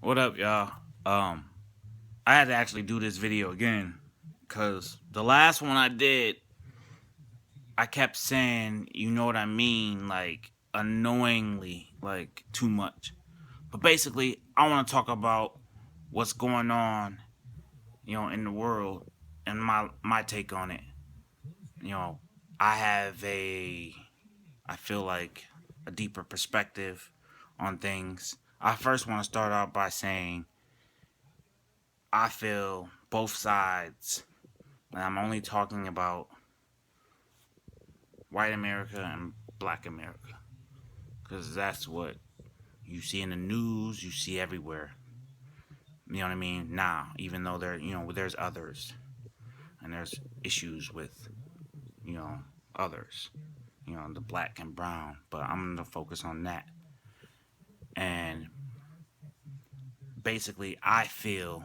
What up, y'all? Um, I had to actually do this video again because the last one I did, I kept saying, you know what I mean, like annoyingly, like too much. But basically, I want to talk about what's going on, in the world and my take on it. You know, I have I feel like a deeper perspective on things. I first want to start out by saying I feel both sides. And I'm only talking about white America and black America. Because that's what you see in the news, you see everywhere. You know what I mean? Now, even though there's others and there's issues with, you know, others, the black and brown. But I'm going to focus on that. And basically, I feel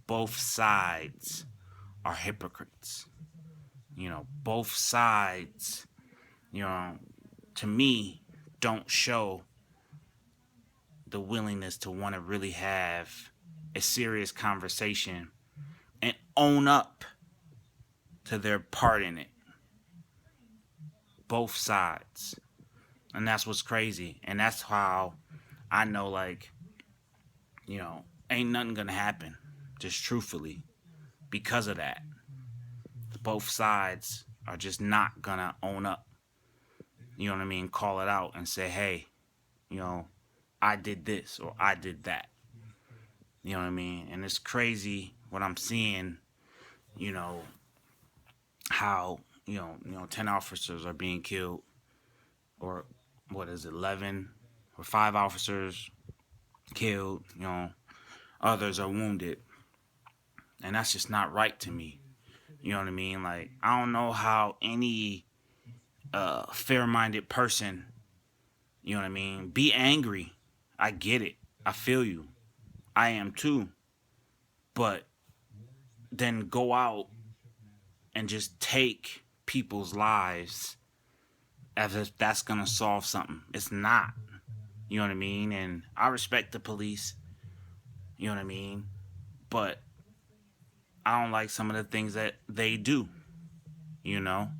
both sides are hypocrites. Both sides, you know, to me, don't show the willingness to want to really have a serious conversation and own up to their part in it. Both sides. And that's what's crazy. And that's how I know, like, ain't nothing gonna happen. Just truthfully. Because of that. Both sides are just not gonna own up. You know what I mean? Call it out and say, hey, I did this or I did that. You know what I mean? And it's crazy what I'm seeing, you know, how, 10 officers are being killed, or what is it, 11 or 5 officers killed, others are wounded. And that's just not right to me. You know what I mean? Like, I don't know how any fair-minded person, you know what I mean, be angry. I get it. I feel you. I am too. But then go out and just take people's lives as if that's gonna solve something. It's not. You know what I mean? And I respect the police. You know what I mean? But I don't like some of the things that they do. You know?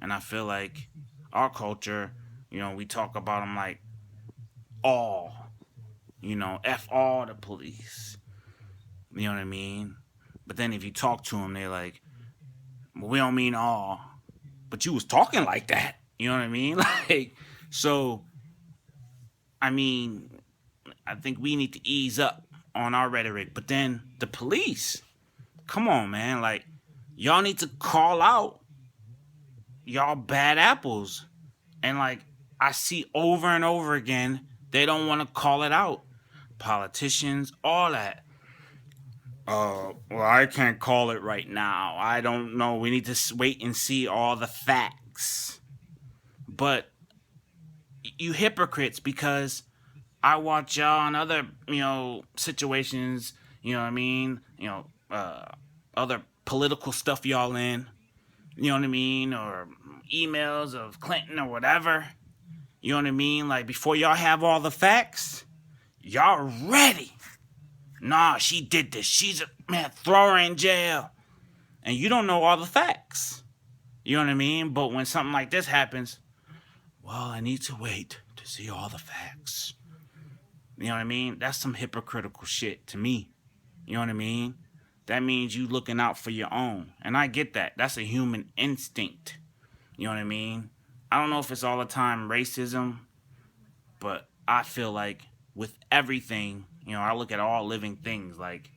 And I feel like our culture, we talk about them like all. F all the police. You know what I mean? But then if you talk to them, they're like, well, we don't mean all. But you was talking like that. You know what I mean? Like, so, I mean, I think we need to ease up on our rhetoric. But then the police, come on, man. Like, y'all need to call out y'all bad apples. And, like, I see over and over again, they don't want to call it out. Politicians, all that. Well, I can't call it right now. I don't know. We need to wait and see all the facts. But you hypocrites, because I watch y'all on other, situations, you know what I mean? Other political stuff y'all in, you know what I mean? Or emails of Clinton or whatever. You know what I mean? Like, before y'all have all the facts, y'all are ready. Nah, she did this. She's throw her in jail. And you don't know all the facts. You know what I mean? But when something like this happens, well, I need to wait to see all the facts. You know what I mean? That's some hypocritical shit to me. You know what I mean? That means you looking out for your own. And I get that. That's a human instinct. You know what I mean? I don't know if it's all the time racism, but I feel like with everything, I look at all living things, like,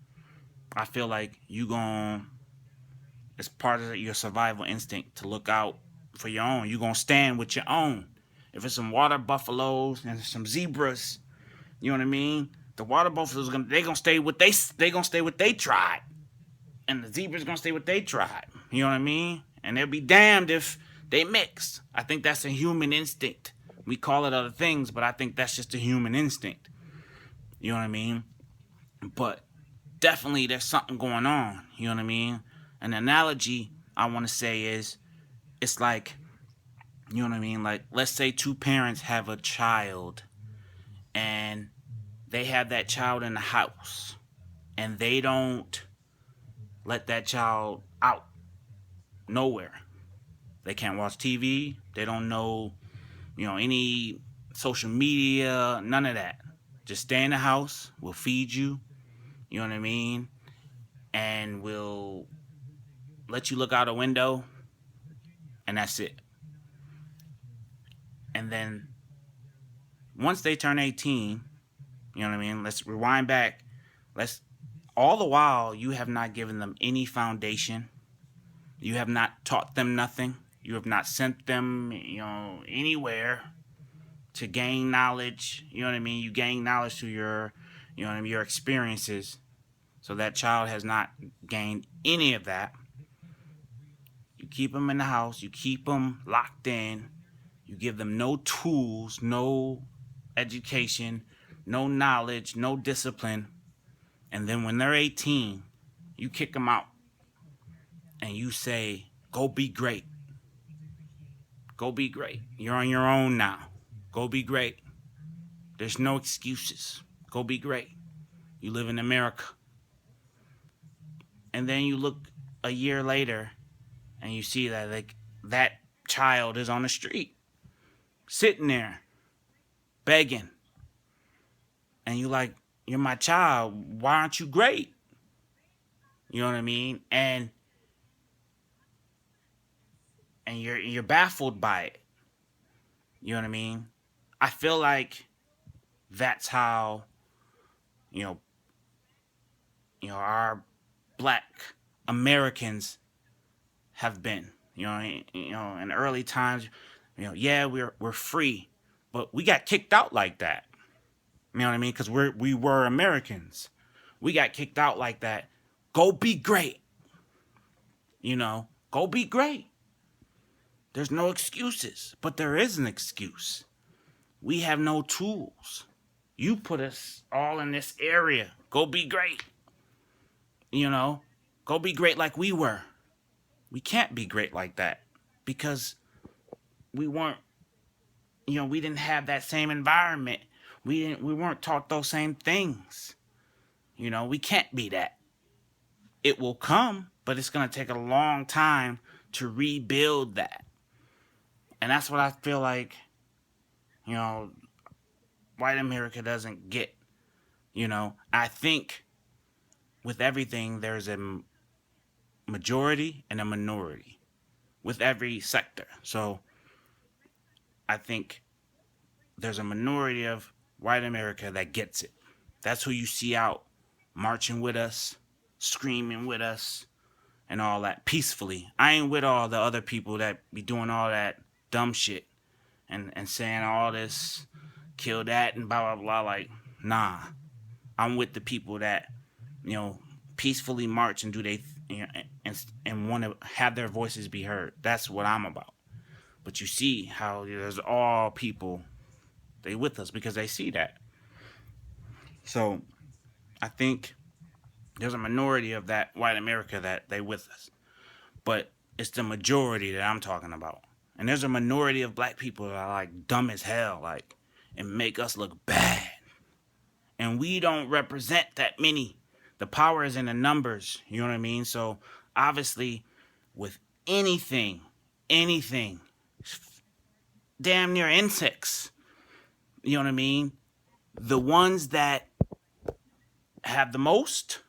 I feel like it's part of your survival instinct to look out for your own. You gonna stand with your own. If it's some water buffaloes and some zebras, you know what I mean? The water buffaloes gonna stay with they tribe, and the zebras gonna stay with they tribe. You know what I mean? And they'll be damned if they mix. I think that's a human instinct. We call it other things, but I think that's just a human instinct. You know what I mean? But definitely there's something going on. You know what I mean? An analogy I want to say is, it's like, you know what I mean? Like, let's say two parents have a child and they have that child in the house and they don't let that child out nowhere. They can't watch TV. They don't know, any social media, none of that. Just stay in the house. We'll feed you. You know what I mean? And we'll let you look out a window, and that's it. And then once they turn 18, you know what I mean? Let's rewind back. Let's all the while you have not given them any foundation. You have not taught them nothing. You have not sent them, anywhere to gain knowledge. You know what I mean? You gain knowledge through your experiences. So that child has not gained any of that. You keep them in the house. You keep them locked in. You give them no tools, no education, no knowledge, no discipline. And then when they're 18, you kick them out. And you say, go be great. Go be great. You're on your own now. Go be great. There's no excuses. Go be great. You live in America. And then you look a year later and you see that that child is on the street, sitting there, begging. And you're my child. Why aren't you great? You know what I mean? And you're baffled by it. You know what I mean? I feel like that's how, our Black Americans have been. In early times, yeah, we're free, but we got kicked out like that. You know what I mean? Because we were Americans. We got kicked out like that. Go be great. Go be great. There's no excuses, but there is an excuse. We have no tools. You put us all in this area. Go be great. Go be great like we were. We can't be great like that because we weren't, we didn't have that same environment. We weren't taught those same things. We can't be that. It will come, but it's going to take a long time to rebuild that. And that's what I feel like, white America doesn't get. I think with everything, there's a majority and a minority with every sector. So I think there's a minority of white America that gets it. That's who you see out marching with us, screaming with us, and all that peacefully. I ain't with all the other people that be doing all that dumb shit and saying all this, kill that and blah, blah, blah. Like, nah. I'm with the people that, peacefully march and do and want to have their voices be heard. That's what I'm about. But you see how there's all people, they with us because they see that. So I think there's a minority of that white America that they with us. But it's the majority that I'm talking about. And there's a minority of black people that are dumb as hell, and make us look bad. And we don't represent that many. The power is in the numbers, you know what I mean? So obviously with anything, damn near insects, you know what I mean? The ones that have the most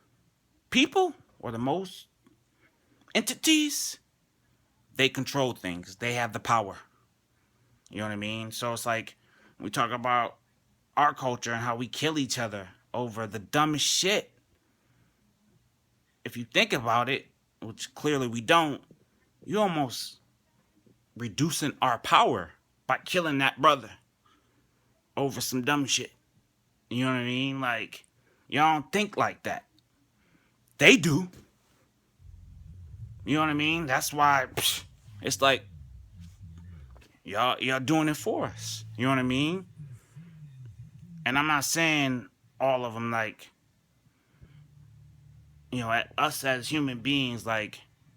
people or the most entities, they control things. They have the power. You know what I mean? So it's we talk about our culture and how we kill each other over the dumbest shit. If you think about it, which clearly we don't, you almost reducing our power by killing that brother over some dumb shit. You know what I mean? Y'all don't think like that. They do. You know what I mean? That's why it's y'all doing it for us. You know what I mean? And I'm not saying all of them us as human beings,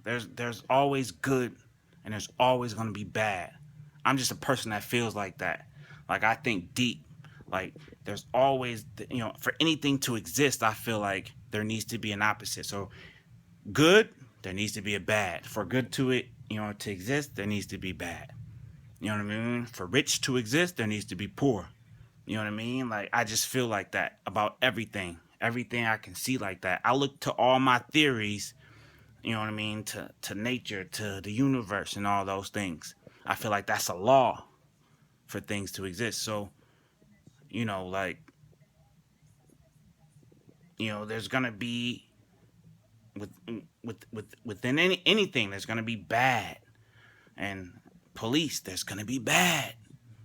there's always good and there's always going to be bad. I'm just a person that feels like that. I think deep. Like there's always, for anything to exist, I feel like there needs to be an opposite. So good, there needs to be a bad. For good to exist, there needs to be bad. You know what I mean? For rich to exist, there needs to be poor. You know what I mean? Like I just feel like that about everything. Everything I can see like that. I look to all my theories, you know what I mean, to nature, to the universe and all those things. I feel like that's a law for things to exist. So, like, there's gonna be with within anything, there's gonna be bad. And police, there's gonna be bad.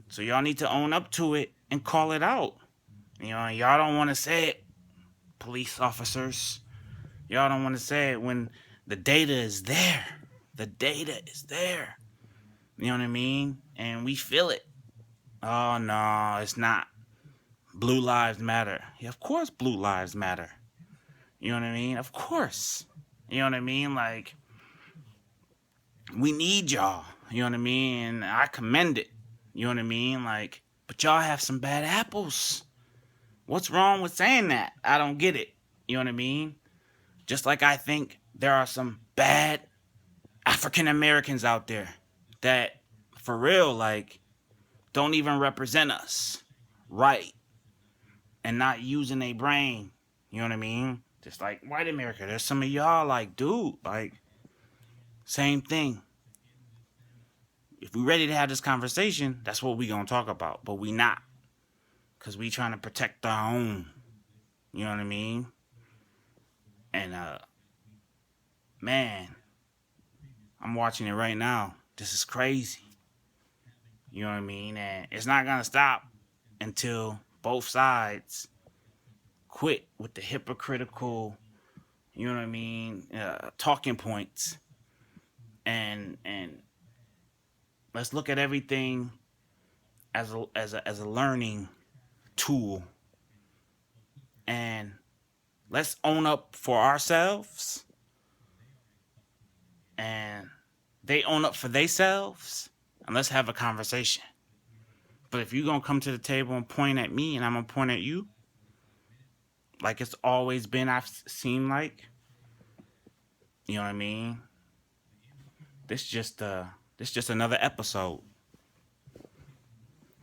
So y'all need to own up to it and call it out. Y'all don't want to say it, police officers. Y'all don't want to say it when the data is there. The data is there. You know what I mean? And we feel it. Oh no, it's not. Blue lives matter. Yeah, of course blue lives matter. You know what I mean? Of course. You know what I mean? Like, we need y'all. You know what I mean? And I commend it. You know what I mean? Like, but y'all have some bad apples. What's wrong with saying that? I don't get it. You know what I mean? Just like I think there are some bad African Americans out there that, for real, like, don't even represent us right and not using their brain. You know what I mean? Just like white America, there's some of y'all like, dude, like, same thing. If we ready to have this conversation, that's what we gonna talk about. But we not. Because we trying to protect our own. You know what I mean? And, man, I'm watching it right now. This is crazy. You know what I mean? And it's not gonna stop until both sides quit with the hypocritical, you know what I mean, talking points, and let's look at everything as a learning tool, and let's own up for ourselves, and they own up for themselves, and let's have a conversation. But if you're gonna come to the table and point at me, and I'm gonna point at you, like it's always been, I've seen, like, you know what I mean? This just another episode.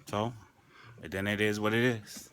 So, and then it is what it is.